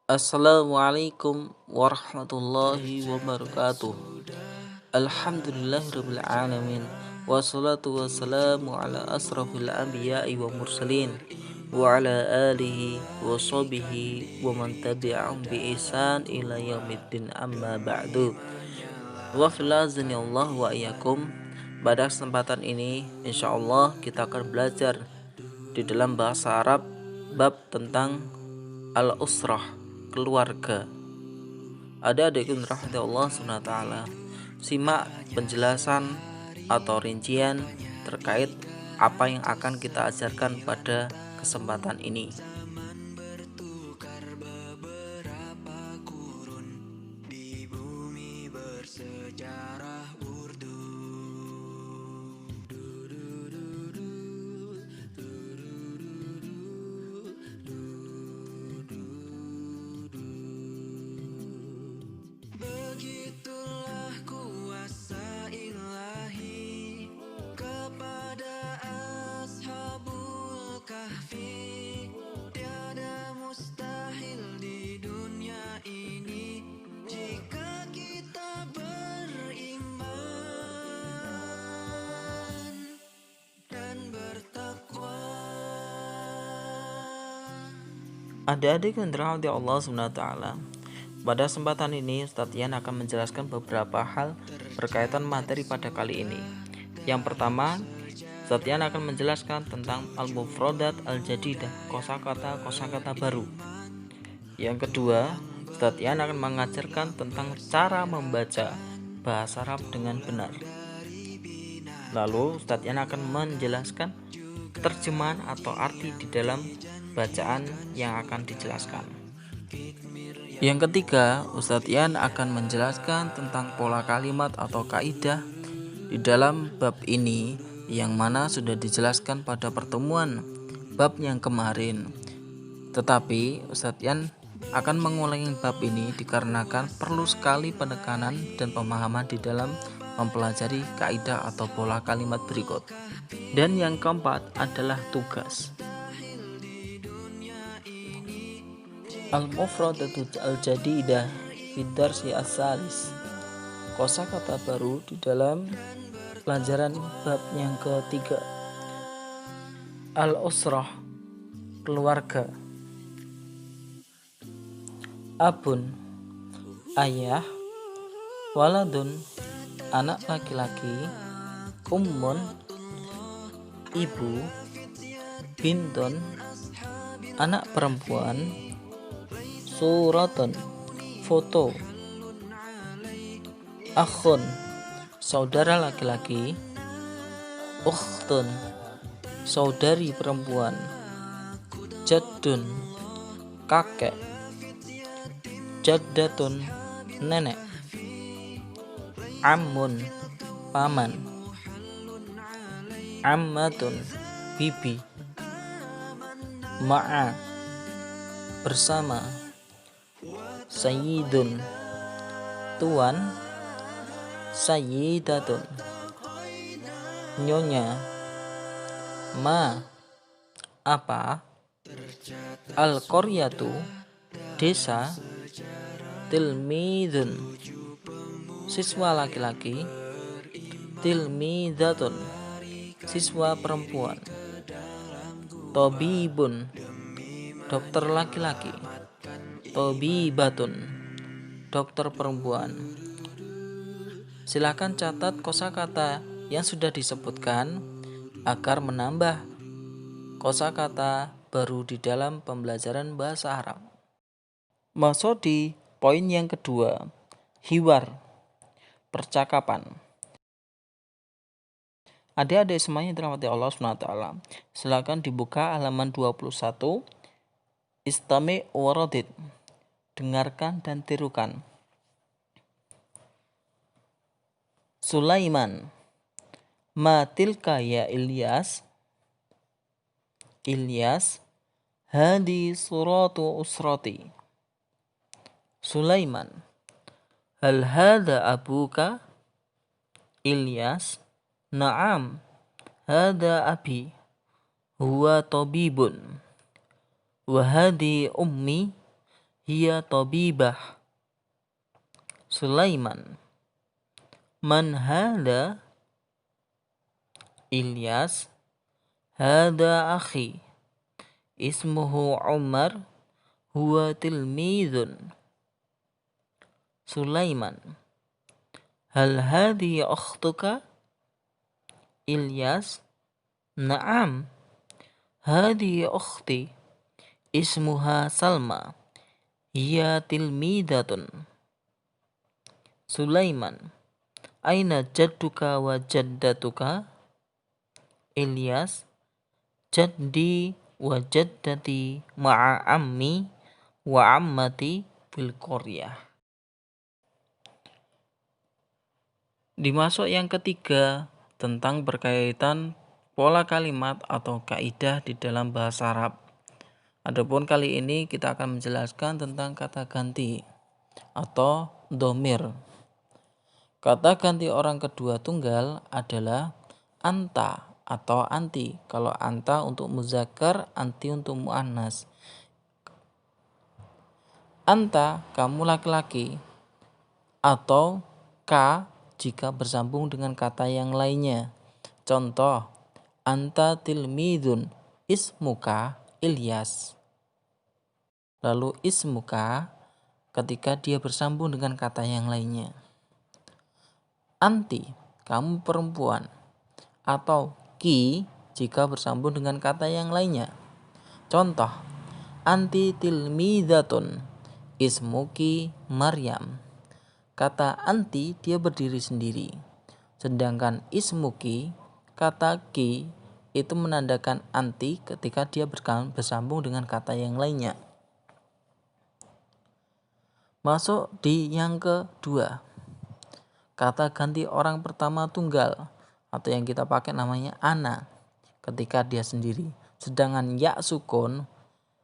Assalamualaikum warahmatullahi wabarakatuh. Alhamdulillahirabbil alamin. Wassalatu wassalamu ala asrafil anbiya'i wa mursalin wa ala alihi wa sahbihi wa man tabi'ahum bi ihsan ila yaumiddin amma ba'du. Wa filazani Allah wa iyyakum. Pada kesempatan ini insyaallah kita akan belajar di dalam bahasa Arab bab tentang al-usrah, keluarga. Adik-adikku rahmati Allah SWT, simak penjelasan atau rincian terkait apa yang akan kita ajarkan pada kesempatan ini. Begitulah kuasa ilahi kepada ashabul kahfi. Tiada mustahil di dunia ini jika kita beriman dan bertakwa. Adik-adik yang dirahmati Allah SWT, pada kesempatan ini Ustadz Yan akan menjelaskan beberapa hal berkaitan materi pada kali ini. Yang pertama, Ustadz Yan akan menjelaskan tentang al-mufradat al-jadidah, kosakata baru. Yang kedua, Ustadz Yan akan mengajarkan tentang cara membaca bahasa Arab dengan benar. Lalu Ustadz Yan akan menjelaskan terjemahan atau arti di dalam bacaan yang akan dijelaskan. Yang ketiga, Ustadz Yan akan menjelaskan tentang pola kalimat atau kaidah di dalam bab ini yang mana sudah dijelaskan pada pertemuan bab yang kemarin. Tetapi Ustadz Yan akan mengulangi bab ini dikarenakan perlu sekali penekanan dan pemahaman di dalam mempelajari kaidah atau pola kalimat berikut. Dan yang keempat adalah tugas. Al-mufradatu al-jadidah fidarsi as-salis, kosakata baru di dalam pelajaran bab yang ketiga. Al-usrah, keluarga. Abun, ayah. Waladun, anak laki-laki. Ummun, ibu. Bintun, anak perempuan. Suratun, foto. Akhun, saudara laki-laki. Ukhtun, saudari perempuan. Jaddun, kakek. Jaddatun, nenek. Ammun, paman. Ammatun, bibi. Ma'a, bersama. Sayyidun, tuan. Sayyidatun, nyonya. Ma, apa. Al-qaryatu, desa. Tilmidun, siswa laki-laki. Tilmidatun, siswa perempuan. Tobibun, dokter laki-laki. Tobibatun, dokter perempuan. Silakan catat kosakata yang sudah disebutkan agar menambah kosakata baru di dalam pembelajaran bahasa Arab. Masuk di poin yang kedua, hiwar, percakapan. Adik-adik semuanya dirahmati Allah SWT, silakan dibuka halaman 21. Istami' waradid, dengarkan dan tirukan. Sulaiman, ma tilka ya Ilyas. Ilyas, hadi suratu usrati. Sulaiman, hal hadha abuka. Ilyas, na'am, hadha abi, huwa tabibun. Wahadi ummi, hiya tabibah. Sulaiman. Man hada? Ilyas. Hada akhi. Ismuhu Umar. Huwa tilmidun. Sulaiman. Hal hadhi akhtuka? Ilyas. Naam. Hadhi ukhti. Ismuha Salma. Hiya tilmidatun. Sulaiman. Aina jadduka wa jaddatuka? Ilyas. Jaddi wa jaddati ma'a ammi wa ammati fil qaryah. Dimasuk yang ketiga tentang berkaitan pola kalimat atau kaidah di dalam bahasa Arab. Adapun kali ini kita akan menjelaskan tentang kata ganti atau dhamir. Kata ganti orang kedua tunggal adalah anta atau anti. Kalau anta untuk muzakkar, anti untuk muannas. Anta, kamu laki-laki, atau ka jika bersambung dengan kata yang lainnya. Contoh, anta tilmidun, ismuka Ilyas. Lalu ismuka ketika dia bersambung dengan kata yang lainnya. Anti, kamu perempuan, atau ki jika bersambung dengan kata yang lainnya. Contoh, anti tilmidatun, ismuki Maryam. Kata anti dia berdiri sendiri. Sedangkan ismuki, kata ki itu menandakan anti ketika dia bersambung dengan kata yang lainnya. Masuk di yang kedua. Kata ganti orang pertama tunggal atau yang kita pakai namanya ana ketika dia sendiri. Sedangkan ya sukun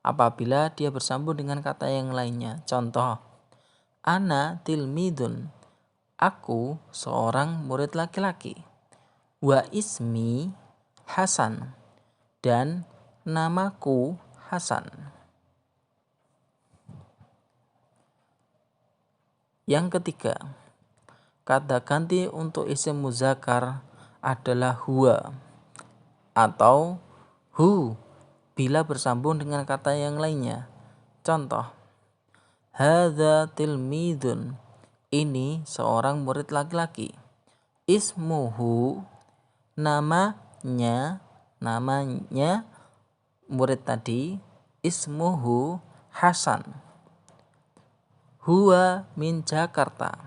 apabila dia bersambung dengan kata yang lainnya. Contoh, ana tilmidun, aku seorang murid laki-laki. Wa ismi Hasan, dan namaku Hasan. Yang ketiga, kata ganti untuk isim muzakkar adalah huwa atau hu bila bersambung dengan kata yang lainnya. Contoh, hadza tilmidun, ini seorang murid laki-laki. Ismuhu, namanya murid tadi, ismuhu Hasan. Huwa min Jakarta,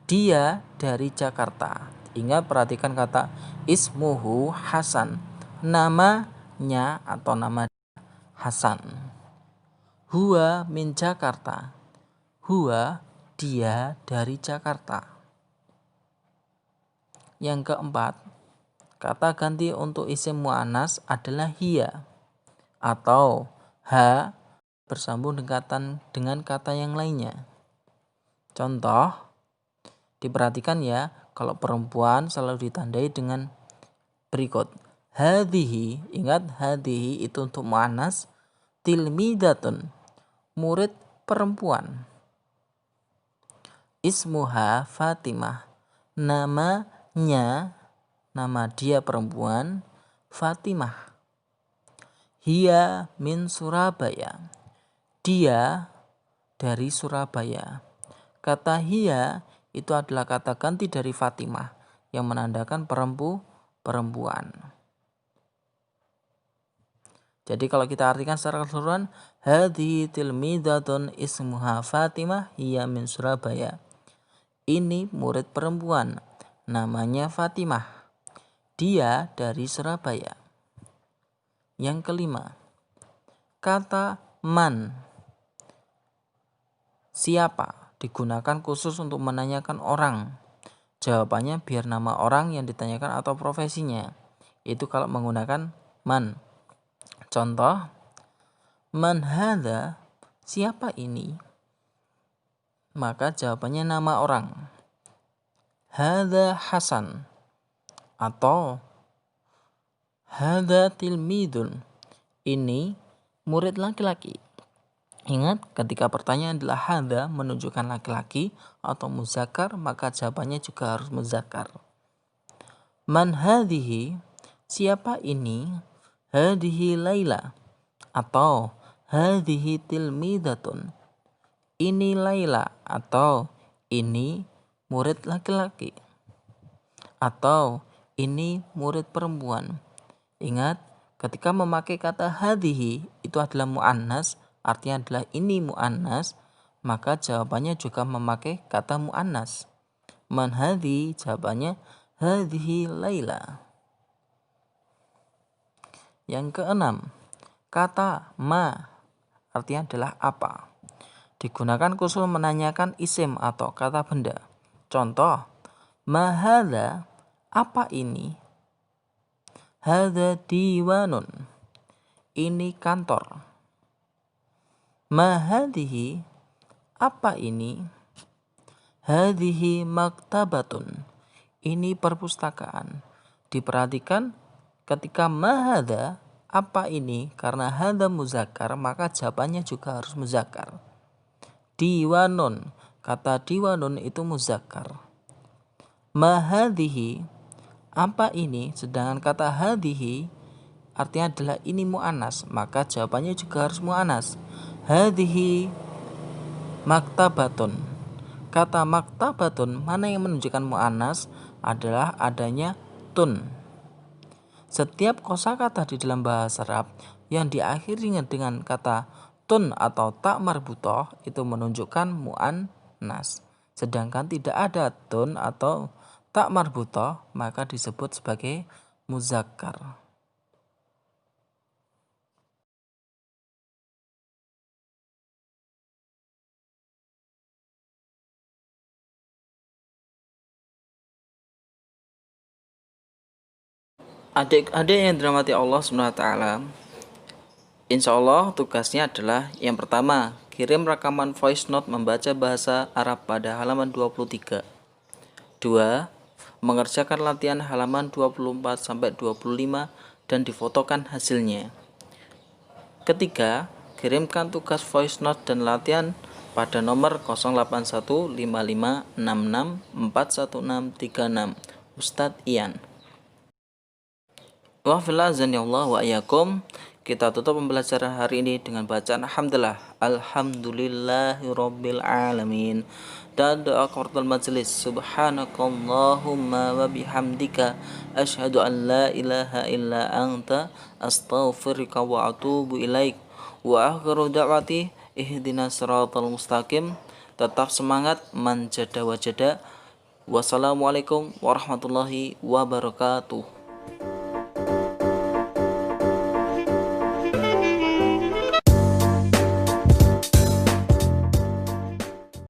dia dari Jakarta. Ingat, perhatikan kata ismuhu Hasan, namanya atau nama Hasan. Huwa min Jakarta, huwa dia dari Jakarta. Yang keempat, kata ganti untuk isim muannas adalah hiya atau ha bersambung dengan kata yang lainnya. Contoh, diperhatikan ya, kalau perempuan selalu ditandai dengan berikut. Hadhihi, ingat hadhihi itu untuk muannas, tilmidatun, murid perempuan. Ismuha Fatimah, namanya, nama dia perempuan Fatimah. Hiya min Surabaya, dia dari Surabaya. Kata hiya itu adalah kata ganti dari Fatimah yang menandakan perempuan. Jadi kalau kita artikan secara keseluruhan, hadhi tilmidatun ismuha Fatimah hiya min Surabaya. Ini murid perempuan, namanya Fatimah. Dia dari Surabaya. Yang kelima, kata man, siapa, digunakan khusus untuk menanyakan orang. Jawabannya biar nama orang yang ditanyakan atau profesinya. Itu kalau menggunakan man. Contoh, man hadza, siapa ini? Maka jawabannya nama orang. Hadza Hasan atau hadza tilmidun, ini murid laki-laki. Ingat, ketika pertanyaan adalah hadza menunjukkan laki-laki atau muzakkar, maka jawabannya juga harus muzakkar. Man hadhihi, siapa ini? Hadhihi Laila atau hadhihi tilmidatun. Ini Laila atau ini murid laki-laki atau ini murid perempuan. Ingat, ketika memakai kata hadhihi itu adalah muannas, artinya adalah ini muannas, maka jawabannya juga memakai kata muannas. Man hadhi, jawabannya hadhihi Laila. Yang keenam, kata ma artinya adalah apa. Digunakan khusus menanyakan isim atau kata benda. Contoh, ma hadza, apa ini? Hadza diwanun, ini kantor. Ma hadhihi, apa ini? Hadhihi maktabatun, ini perpustakaan. Diperhatikan ketika ma hadza, apa ini, karena hadza muzakkar maka jawabannya juga harus muzakkar. Diwanun, kata diwanun itu muzakkar. Ma hadhihi, apa ini, sedangkan kata hadhihi artinya adalah ini muannas, maka jawabannya juga harus muannas. Hadhihi maktabatun, kata maktabatun mana yang menunjukkan muannas adalah adanya tun. Setiap kosakata di dalam bahasa Arab yang diakhiri dengan kata tun atau tak marbutoh itu menunjukkan muannas. Sedangkan tidak ada tun atau tak marbutoh maka disebut sebagai muzakkar. Adik-adik yang dirahmati Allah SWT, insya Allah tugasnya adalah yang pertama, kirim rekaman voice note membaca bahasa Arab pada halaman 23. 2. Mengerjakan latihan halaman 24-25 dan difotokan hasilnya. Ketiga, kirimkan tugas voice note dan latihan pada nomor 081556641636 Ustadz Ian. Wa'afillah wa iyyakum. Kita tutup pembelajaran hari ini dengan bacaan alhamdulillah. Alhamdulillahirabbil alamin. Dan doa kafaratul majelis. Subhanakallahumma wa bihamdika asyhadu an la ilaha illa anta astaghfiruka wa atubu ilaik. Wa akhiru da'wati ihdinas siratal mustaqim. Tetap semangat, manjada wajada. Wassalamualaikum warahmatullahi wabarakatuh.